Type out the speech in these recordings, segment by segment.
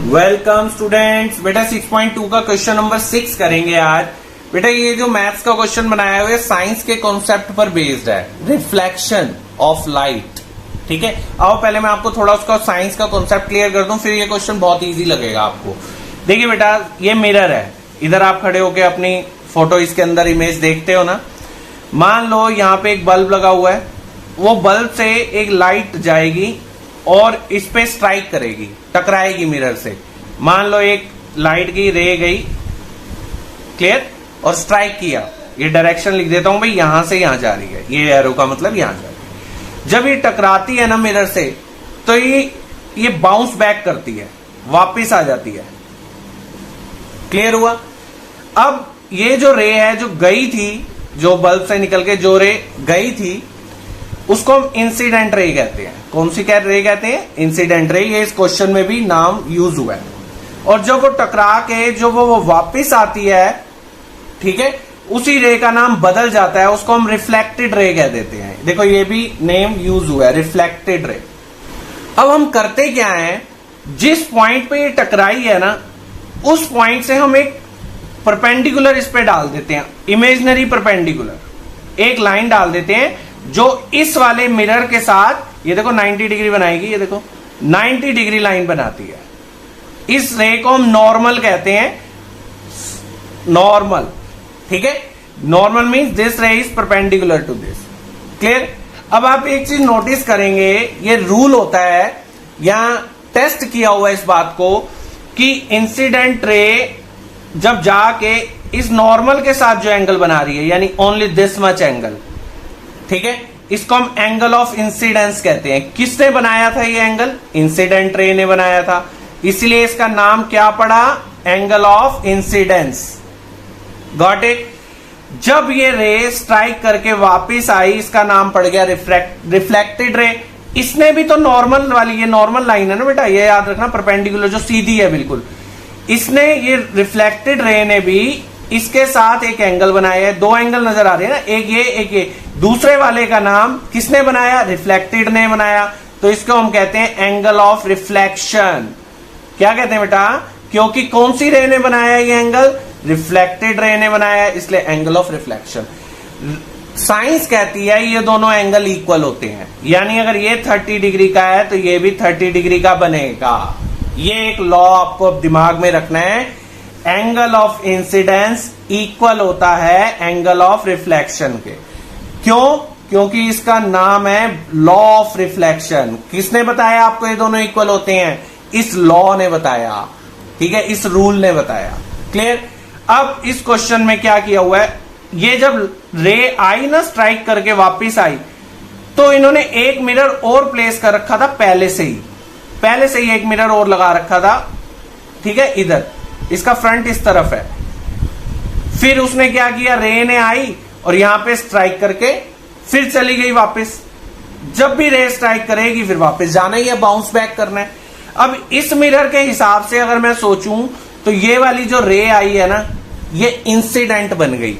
Welcome students. बेटा 6.2 का question number 6 करेंगे आज। बेटा ये जो मैथ्स का क्वेश्चन बनाया हुआ है साइंस के कॉन्सेप्ट पर बेस्ड है, रिफ्लेक्शन ऑफ लाइट। ठीक है, आओ पहले मैं आपको थोड़ा उसका साइंस का कॉन्सेप्ट क्लियर कर दूं, फिर ये क्वेश्चन बहुत इजी लगेगा आपको। देखिए बेटा, ये मिरर है, इधर आप खड़े होके अपनी फोटो इसके अंदर इमेज देखते हो ना। मान लो यहाँ पे एक बल्ब लगा हुआ है, वो बल्ब से एक लाइट जाएगी और इस पे स्ट्राइक करेगी, टकराएगी मिरर से। मान लो एक लाइट की रे गई, क्लियर, और स्ट्राइक किया। ये डायरेक्शन लिख देता हूं भाई, यहां से यहां जा रही है, ये एरो का मतलब यहां जा रही है। जब ये टकराती है ना मिरर से, तो ये बाउंस बैक करती है, वापिस आ जाती है। क्लियर हुआ? अब ये जो रे है जो गई थी, जो बल्ब से निकल के जो रे गई थी, उसको हम इंसिडेंट रे कहते हैं। कौन सी क्या रे कहते हैं? Incident ray. ये इस क्वेश्चन में भी नाम यूज हुआ है। और जब वो टकरा के जो वो वापिस आती है, ठीक है, उसी रे का नाम बदल जाता है, उसको हम रिफ्लेक्टेड रे कह देते हैं। देखो ये भी नेम यूज हुआ है, रिफ्लेक्टेड रे। अब हम करते क्या है, जिस पॉइंट पे ये टकराई है ना, उस पॉइंट से हम एक परपेंडिकुलर इस पे डाल देते हैं, इमेजिनरी परपेंडिकुलर एक लाइन डाल देते हैं जो इस वाले मिरर के साथ, ये देखो 90 डिग्री बनाएगी, ये देखो 90 डिग्री लाइन बनाती है। इस रे को हम नॉर्मल कहते हैं, नॉर्मल। ठीक है, normal means this ray is perpendicular to this. Clear? अब आप एक चीज नोटिस करेंगे, ये रूल होता है, यहां टेस्ट किया हुआ है इस बात को कि इंसिडेंट रे जब जाके इस नॉर्मल के साथ जो एंगल बना रही है, यानी ओनली दिस मच एंगल, ठीक है, इसको हम एंगल ऑफ इंसिडेंस कहते हैं। किसने बनाया था ये एंगल? इंसिडेंट रे ने बनाया था, इसलिए इसका नाम क्या पड़ा? Angle of incidence. Got it? जब ये रे स्ट्राइक करके वापिस आई, इसका नाम पड़ गया रिफ्लेक्टेड रे। इसने भी तो नॉर्मल वाली, ये नॉर्मल लाइन है ना बेटा, ये याद रखना, परपेंडिकुलर जो सीधी है बिल्कुल, इसने, ये रिफ्लेक्टेड रे ने भी इसके साथ एक एंगल बनाया है। दो एंगल नजर आ रहे हैं ना, एक ये एक ये। दूसरे वाले का नाम किसने बनाया? रिफ्लेक्टेड ने बनाया। तो इसको हम कहते हैं एंगल ऑफ रिफ्लेक्शन। क्या कहते हैं बेटा? क्योंकि कौन सी रे ने बनाया ये एंगल? रिफ्लेक्टेड रे ने बनाया, इसलिए एंगल ऑफ रिफ्लेक्शन। साइंस कहती है ये दोनों एंगल इक्वल होते हैं, यानी अगर ये 30 डिग्री का है तो ये भी 30 डिग्री का बनेगा। ये एक लॉ आपको अब दिमाग में रखना है, एंगल ऑफ इंसिडेंस इक्वल होता है एंगल ऑफ रिफ्लेक्शन के। क्यों? क्योंकि इसका नाम है लॉ ऑफ रिफ्लेक्शन। किसने बताया आपको ये दोनों इक्वल होते हैं? इस लॉ ने बताया, ठीक है, इस रूल ने बताया। क्लियर? अब इस क्वेश्चन में क्या किया हुआ है, ये जब रे आई ना, स्ट्राइक करके वापिस आई, तो इन्होंने एक मिरर और प्लेस कर रखा था पहले से ही एक मिरर और लगा रखा था, ठीक है, इधर इसका फ्रंट इस तरफ है। फिर उसने क्या किया, रे ने आई और यहां पे स्ट्राइक करके फिर चली गई वापस। जब भी रे स्ट्राइक करेगी फिर वापस जाना ही है, बाउंस बैक करना है। अब इस मिरर के हिसाब से अगर मैं सोचूं तो ये वाली जो रे आई है ना, ये इंसिडेंट बन गई,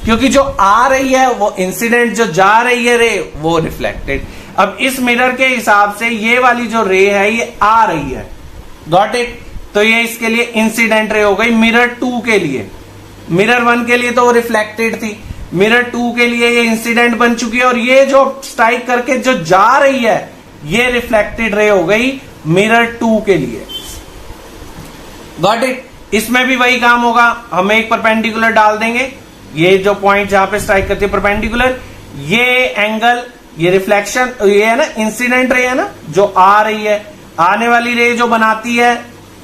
क्योंकि जो आ रही है वो इंसिडेंट, जो जा रही है रे वो रिफ्लेक्टेड। अब इस मिरर के हिसाब से ये वाली जो रे है ये आ रही है। Got it? तो ये इसके लिए इंसिडेंट रे हो गई। मिरर 2 के लिए, मिरर 1 के लिए तो वो रिफ्लेक्टेड थी, मिरर 2 के लिए ये इंसिडेंट बन चुकी है, और ये जो स्ट्राइक करके जो जा रही है ये रिफ्लेक्टेड रे हो गई मिरर 2 के लिए। Got it? इसमें भी वही काम होगा, हम एक परपेंडिकुलर डाल देंगे, ये जो पॉइंट जहां पे स्ट्राइक करती है परपेंडिकुलर, ये एंगल, ये रिफ्लेक्शन, ये है ना इंसिडेंट रे है ना, जो आ रही है, आने वाली रे जो बनाती है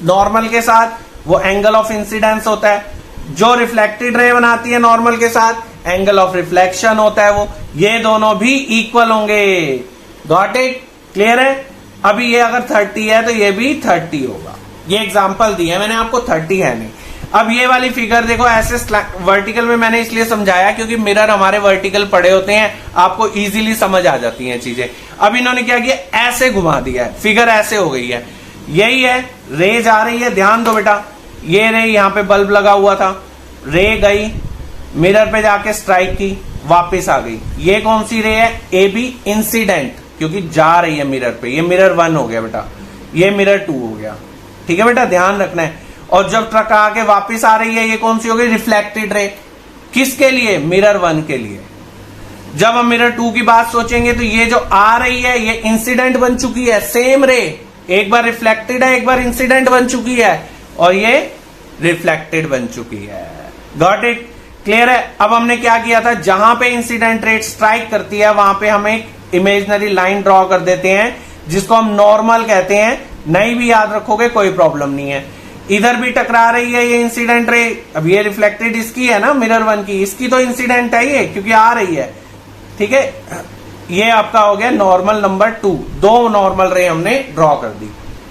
नॉर्मल के साथ, वो एंगल ऑफ इंसिडेंस होता है। जो रिफ्लेक्टेड रे बनाती है नॉर्मल के साथ, एंगल ऑफ रिफ्लेक्शन होता है वो। ये दोनों भी इक्वल होंगे। Got it? क्लियर है? अभी ये अगर 30 है तो ये भी 30 होगा। ये एग्जांपल दिया मैंने आपको, 30 है नहीं। अब ये वाली फिगर देखो, ऐसे वर्टिकल में मैंने इसलिए समझाया क्योंकि मिरर हमारे वर्टिकल पड़े होते हैं, आपको इजीली समझ आ जाती हैं चीजें। अब इन्होंने क्या किया, ऐसे घुमा दिया है, फिगर ऐसे हो गई है। यही है, रे जा रही है, ध्यान दो बेटा, ये रे यहां पे बल्ब लगा हुआ था, रे गई, मिरर पे जाके स्ट्राइक की, वापस आ गई। ये कौन सी रे है? ए बी इंसिडेंट, क्योंकि जा रही है मिरर पे। ये मिरर 1 हो गया बेटा, ये मिरर 2 हो गया। ठीक है बेटा, ध्यान रखना है। और जब ट्रक आके वापस आ रही है, ये कौन सी होगी? Reflected ray. किसके लिए? मिरर 1 के लिए। जब हम मिरर 2 की बात सोचेंगे तो ये जो आ रही है ये इंसिडेंट बन चुकी है, सेम रे, एक बार रिफ्लेक्टेड है, एक बार इंसिडेंट बन चुकी है, और ये रिफ्लेक्टेड बन चुकी है। Got it? क्लियर है? अब हमने क्या किया था, जहां पे इंसिडेंट रेट स्ट्राइक करती है वहां पे हम एक इमेजिनरी लाइन ड्रॉ कर देते हैं जिसको हम नॉर्मल कहते हैं। नहीं भी याद रखोगे कोई प्रॉब्लम नहीं है। इधर भी टकरा रही है ये इंसिडेंट रे, अब ये रिफ्लेक्टेड इसकी है ना, मिरर 1 की, इसकी तो इंसिडेंट है ये क्योंकि आ रही है। ठीक है, ये आपका हो गया नॉर्मल नंबर 2, 2 नॉर्मल रे हमने ड्रॉ कर दी।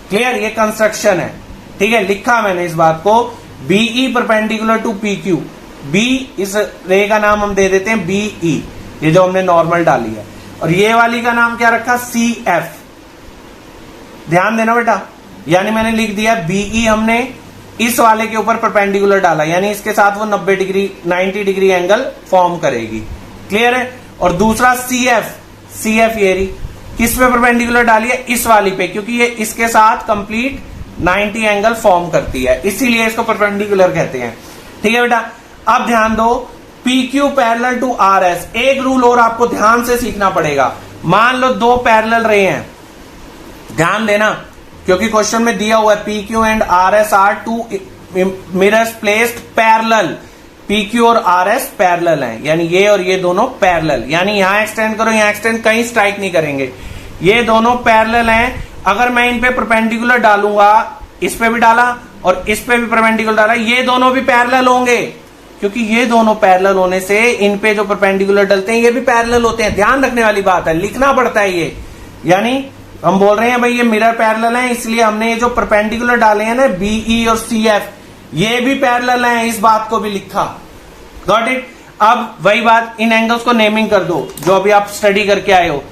क्लियर? ये कंस्ट्रक्शन है। ठीक है, लिखा मैंने इस बात को, B E perpendicular to P Q. B, इस रे का नाम हम दे देते हैं बीई, ये जो हमने नॉर्मल डाली है, और ये वाली का नाम क्या रखा? C F. ध्यान देना बेटा, यानी मैंने लिख दिया बीई हमने इस वाले के ऊपर परपेंडिकुलर डाला, यानी इसके साथ वो 90 डिग्री एंगल फॉर्म करेगी। क्लियर है? और दूसरा सी एफ ये रही, किस पे परपेंडिकुलर डाली है? इस वाली पे, क्योंकि ये इसके साथ कंप्लीट 90 एंगल फॉर्म करती है, इसीलिए इसको परपेंडिकुलर कहते हैं। ठीक है बेटा, अब ध्यान दो, P Q parallel to R S. एक रूल और आपको ध्यान से सीखना पड़ेगा। मान लो 2 पैरेलल रे हैं, ध्यान देना क्योंकि क्वेश्चन में दिया हुआ है P Q and R S R 2 mirrors placed parallel. P Q और आर एस पैरेलल हैं, यानी ये और ये दोनों पैरेलल, यानी यहां एक्सटेंड करो, यहां एक्सटेंड, कहीं स्ट्राइक नहीं करेंगे, ये दोनों पैरेलल हैं। अगर मैं इन पे परपेंडिकुलर डालूंगा, इस पे भी डाला और इस पे भी परपेंडिकुलर डाला, ये दोनों भी पैरेलल होंगे, क्योंकि ये दोनों पैरेलल होने से इन पे जो परपेंडिकुलर डलते हैं ये भी पैरेलल होते हैं। ध्यान रखने वाली बात है, लिखना पड़ता है ये। यानी हम बोल रहे हैं भाई ये मिरर पैरेलल है, इसलिए हमने ये जो परपेंडिकुलर डाले हैं ना बीई और सी एफ, ये भी पैरेलल हैं, इस बात को भी लिखा। Got it? अब वही बात, इन एंगल्स को नेमिंग कर दो जो अभी आप स्टडी करके आए हो।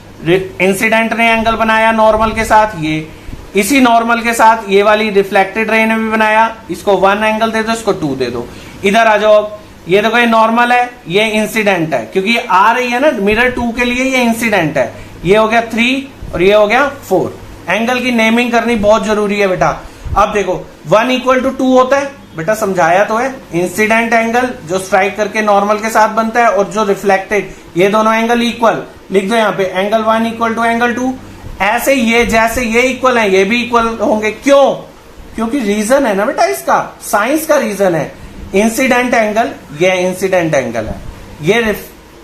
इंसिडेंट ने एंगल बनाया नॉर्मल के साथ, ये इसी नॉर्मल के साथ ये वाली रिफ्लेक्टेड रे ने भी बनाया, इसको 1 एंगल दे दो, इसको 2 दे दो। इधर आ जाओ, ये देखो ये नॉर्मल है, ये इंसिडेंट है, क्योंकि ये आ रही है ना मिरर 2 के लिए, ये इंसिडेंट है। ये हो गया 3 और ये हो गया 4। एंगल की नेमिंग करनी बहुत जरूरी है बेटा। अब देखो 1 = 2 होता है बेटा, समझाया तो है। इंसिडेंट एंगल जो स्ट्राइक करके नॉर्मल के साथ बनता है और जो रिफ्लेक्टेड, ये दोनों एंगल इक्वल, लिख दो यहाँ पे एंगल 1 = एंगल 2। ऐसे ये जैसे ये इक्वल है ये भी इक्वल होंगे, क्यों? क्योंकि रीजन है ना बेटा, इसका साइंस का रीजन है। इंसिडेंट एंगल, ये इंसिडेंट एंगल है, ये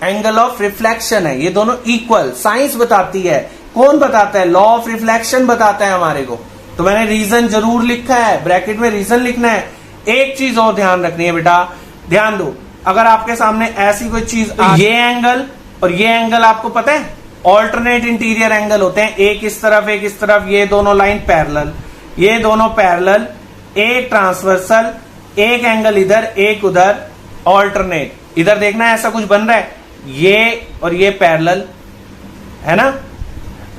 एंगल ऑफ रिफ्लेक्शन है, ये दोनों इक्वल। साइंस बताती है, कौन बताता है? लॉ ऑफ रिफ्लेक्शन बताता है हमारे को। तो मैंने रीजन जरूर लिखा है, ब्रैकेट में रीजन लिखना है। एक चीज और ध्यान रखनी है बेटा, ध्यान दो, अगर आपके सामने ऐसी कोई चीज, ये एंगल और ये एंगल आपको पता है ऑल्टरनेट इंटीरियर एंगल होते हैं, एक इस तरफ एक इस तरफ, ये दोनों लाइन पैरेलल, ये दोनों पैरेलल, एक ट्रांसवर्सल, एक एंगल इधर एक उधर, ऑल्टरनेट। इधर देखना है ऐसा कुछ बन रहा है, ये और ये पैरेलल है ना,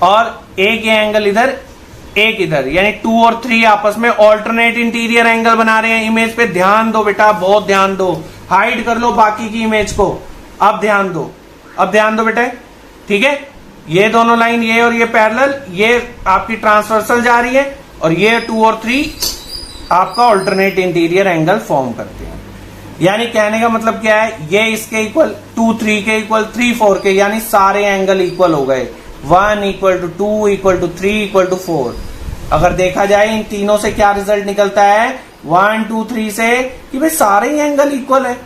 और एक ये एंगल इधर एक इधर, यानी 2 और 3 आपस में ऑल्टरनेट इंटीरियर एंगल बना रहे हैं। इमेज पे ध्यान दो बेटा, बहुत ध्यान दो, हाइड कर लो बाकी की इमेज को। अब ध्यान दो, अब ध्यान दो बेटे, ठीक है। ये दोनों लाइन, ये और ये पैरेलल, ये आपकी ट्रांसवर्सल जा रही है, और ये 2 और 3 आपका ऑल्टरनेट इंटीरियर एंगल फॉर्म करते हैं। यानी कहने का मतलब क्या है, ये इसके इक्वल, 2 3 के इक्वल, 3 4 के, यानी सारे एंगल इक्वल हो गए। 1 = 2 = 3 = 4। अगर देखा जाए इन तीनों से क्या रिजल्ट निकलता है, 1 2 3 से, कि भाई सारे ही एंगल इक्वल है,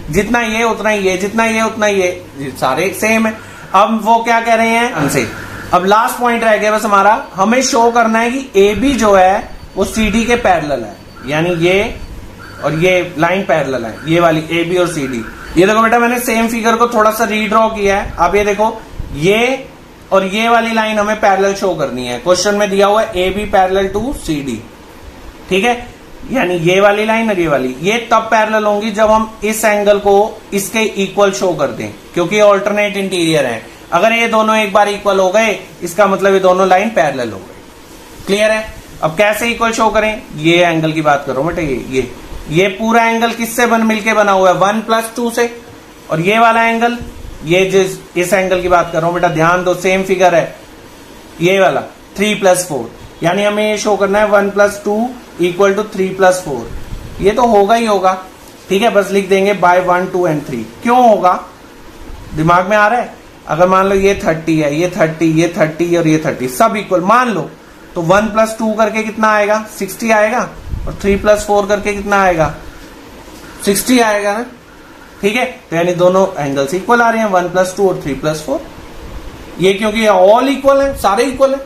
जितना ये उतना ही ये, जितना ये उतना ये, सारे सेम है। अब वो क्या कह रहे हैं हमसे, अब लास्ट पॉइंट रह गया बस हमारा, हमें शो करना है कि ए बी जो है वो सी डी के पैरेलल है, यानी ये और ये लाइन पैरेलल है, ये वाली ए बी और सी डी। ये देखो बेटा, मैंने सेम फिगर को थोड़ा सा रीड्रॉ किया है। अब ये देखो, ये और ये वाली लाइन हमें पैरेलल शो करनी है। क्वेश्चन में दिया हुआ है A B parallel to C D, ठीक है, यानी ये वाली लाइन और ये वाली, ये तब पैरेलल होंगी जब हम इस एंगल को इसके इक्वल शो कर दें, क्योंकि ऑल्टरनेट इंटीरियर है। अगर ये दोनों एक बार इक्वल हो गए, इसका मतलब ये दोनों लाइन पैरेलल हो गए। क्लियर है? अब कैसे इक्वल शो करें, ये एंगल की बात करो बेटे, ये पूरा एंगल किससे मिलके बना हुआ है, 1 + 2 से, और ये वाला एंगल, ये इस एंगल की बात कर रहा हूं बेटा, ध्यान दो, सेम फिगर है, ये वाला 3 + 4, यानी हमें ये शो करना है 1 + 2 = 3 + 4। ये तो होगा ही होगा, ठीक है, बस लिख देंगे बाय 1, 2 and 3। क्यों होगा, दिमाग में आ रहा है? अगर मान लो ये 30 है, ये 30, ये 30 और ये 30 सब इक्वल मान लो, तो 1 + 2 करके कितना आएगा, 60 आएगा, और 3 + 4 करके कितना आएगा, 60 आएगा ना, ठीक है। तो यानी दोनों एंगल्स इक्वल आ रहे हैं, 1 + 2 और 3 + 4। ये क्योंकि ऑल इक्वल है, सारे इक्वल है,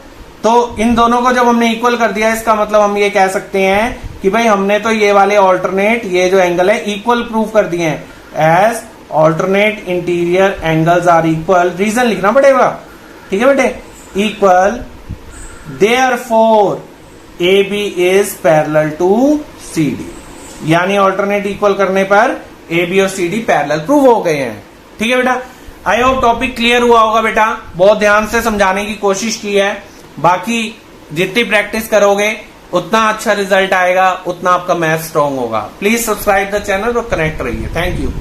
तो इन दोनों को जब हमने इक्वल कर दिया, इसका मतलब हम ये कह सकते हैं कि भाई हमने तो ये वाले ऑल्टरनेट, ये जो एंगल है इक्वल प्रूव कर दिए हैं। As alternate interior angles are equal, reason लिखना पड़ेगा, ठीक है बेटे, equal, therefore AB is parallel to CD। यानी ऑल्टरनेट इक्वल करने पर AB और CD पैरेलल प्रूव हो गए हैं, ठीक है बेटा। आई होप टॉपिक क्लियर हुआ होगा बेटा, बहुत ध्यान से समझाने की कोशिश की है। बाकी जितनी प्रैक्टिस करोगे उतना अच्छा रिजल्ट आएगा, उतना आपका मैथ स्ट्रांग होगा। प्लीज सब्सक्राइब द चैनल और कनेक्ट रहिए। Thank you.